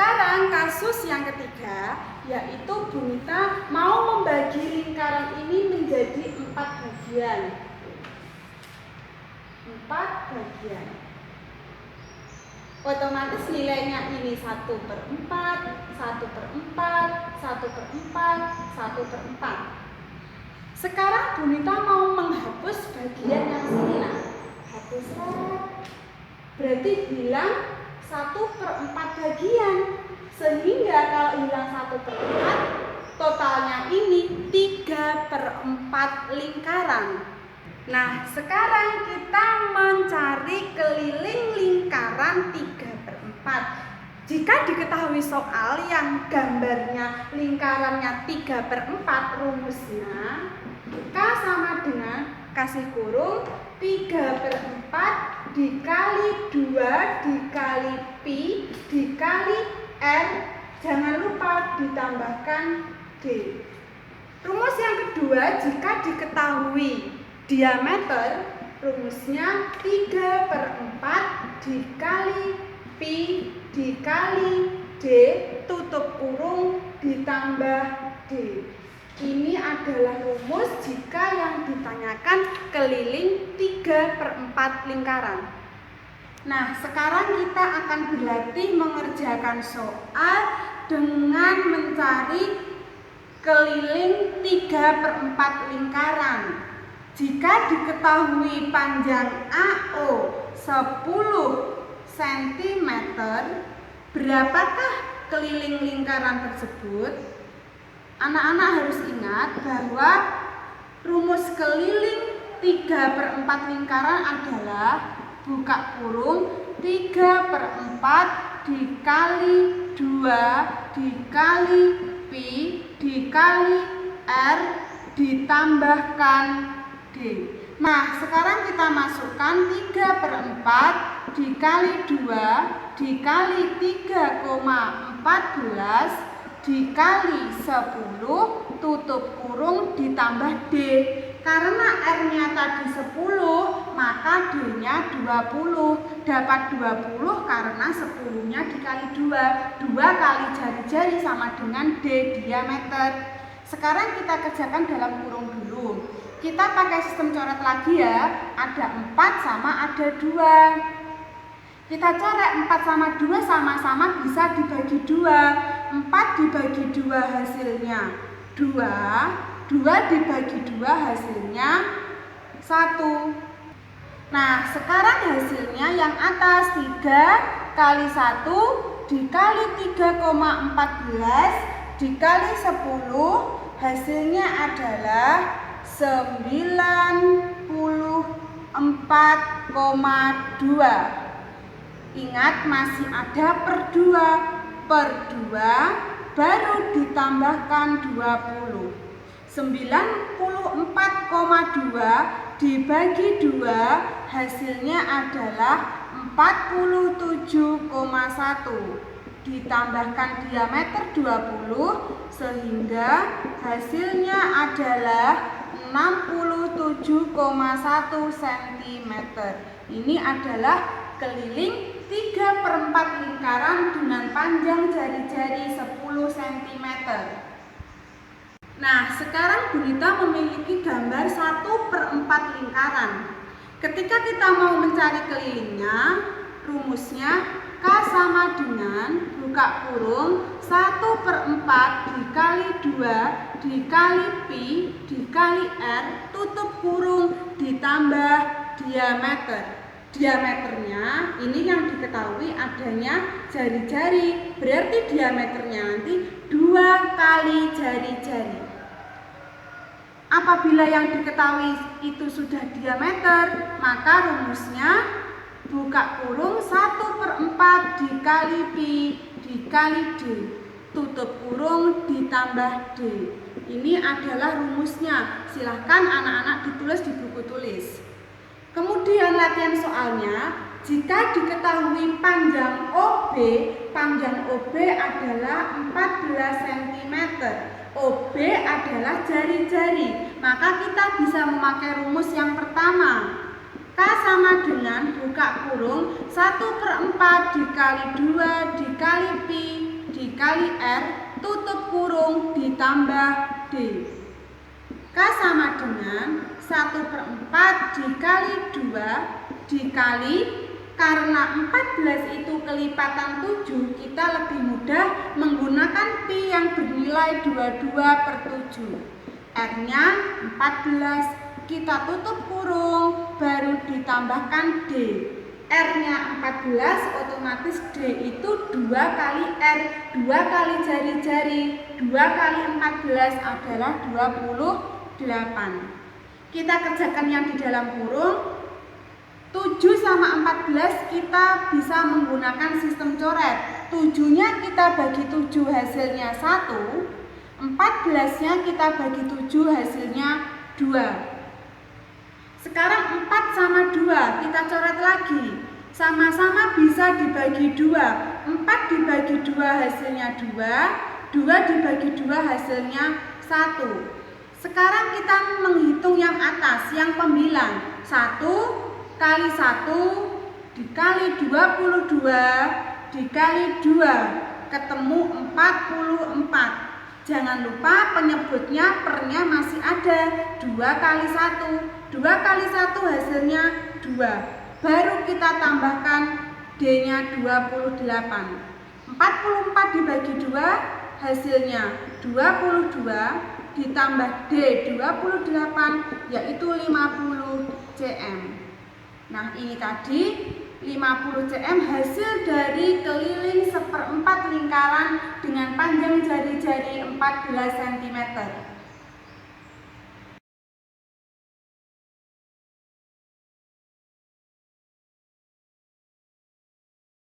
sekarang kasus yang ketiga, yaitu Bunita mau membagi lingkaran ini menjadi 4 bagian. 4 bagian. Otomatis nilainya ini 1/4, 1/4, 1/4, 1/4. Sekarang Bunita mau menghapus bagian yang sini. Nah, hapus. Berarti hilang 1/4 bagian. Sehingga kalau hilang 1/4, totalnya ini 3/4 lingkaran. Nah, sekarang kita mencari keliling lingkaran 3/4. Jika diketahui soal yang gambarnya lingkarannya 3/4, rumusnya K sama dengan kasih kurung 3/4 dikali 2 dikali pi dikali R, jangan lupa ditambahkan D. Rumus yang kedua, jika diketahui diameter, rumusnya 3/4 dikali pi dikali D tutup kurung ditambah D. Ini adalah rumus jika yang ditanyakan keliling 3/4 lingkaran. Nah, sekarang kita akan berlatih mengerjakan soal dengan mencari keliling 3/4 lingkaran. Jika diketahui panjang AO 10 cm, berapakah keliling lingkaran tersebut? Anak-anak harus ingat bahwa rumus keliling 3/4 lingkaran adalah buka kurung 3/4 dikali 2 dikali pi dikali R ditambahkan D. Nah, sekarang kita masukkan 3/4 dikali 2 dikali 3,14 dikali 10 tutup kurung ditambah D. Karena R-nya tadi 10, maka D-nya 20. Dapat 20 karena 10-nya dikali 2. 2 kali jari-jari sama dengan D, diameter. Sekarang kita kerjakan dalam kurung dulu. Kita pakai sistem coret lagi ya. Ada 4 sama ada 2. Kita coret 4 sama 2 sama-sama bisa dibagi 2. 4 dibagi 2 hasilnya 2. 2 dibagi 2 hasilnya 1. Nah, sekarang hasilnya yang atas 3 kali 1 dikali 3,14 dikali 10 hasilnya adalah 94,2. Ingat masih ada per 2. Per 2 baru ditambahkan 20. 94,2 dibagi 2 hasilnya adalah 47,1. Ditambahkan diameter 20 sehingga hasilnya adalah 67,1 cm. Ini adalah keliling 3/4 lingkaran dengan panjang jari-jari 10 cm. Nah, sekarang Bunita memiliki gambar 1/4 lingkaran. Ketika kita mau mencari kelilingnya, rumusnya K sama dengan buka kurung 1/4 dikali 2 dikali pi dikali R tutup kurung ditambah diameter. Diameternya ini yang diketahui adanya jari-jari, berarti diameternya nanti 2 kali jari-jari. Apabila yang diketahui itu sudah diameter, maka rumusnya buka kurung 1/4 dikali pi dikali D tutup kurung ditambah D. Ini adalah rumusnya. Silahkan anak-anak ditulis di buku tulis. Kemudian latihan soalnya, jika diketahui panjang OB adalah 14 cm. OB adalah jari-jari, maka kita bisa memakai rumus yang pertama. K sama dengan buka kurung 1/4 dikali 2 dikali pi dikali R tutup kurung ditambah D. K sama dengan 1/4 dikali 2 dikali, karena 14 itu kelipatan 7, kita lebih mudah menggunakan pi yang bernilai 22/7. R-nya 14, kita tutup kurung, baru ditambahkan D. R-nya 14, otomatis D itu 2 kali R, 2 kali jari-jari, 2 kali 14 adalah 28. Kita kerjakan yang di dalam kurung. 7 sama 14 kita bisa menggunakan sistem coret. 7-nya kita bagi 7 hasilnya 1, 14-nya kita bagi 7 hasilnya 2. Sekarang 4 sama 2 kita coret lagi. Sama-sama bisa dibagi 2. 4 dibagi 2 hasilnya 2, 2 dibagi 2 hasilnya 1. Sekarang kita menghitung yang atas, yang pembilang. 1 kali 1 dikali 22 dikali 2, ketemu 44. Jangan lupa penyebutnya pernya masih ada. 2 kali 1, 2 kali 1 hasilnya 2. Baru kita tambahkan D-nya 28. 44 dibagi 2 hasilnya 22 ditambah D 28 yaitu 50 cm. Nah, ini tadi 50 cm hasil dari keliling 1/4 lingkaran dengan panjang jari-jari 14 cm.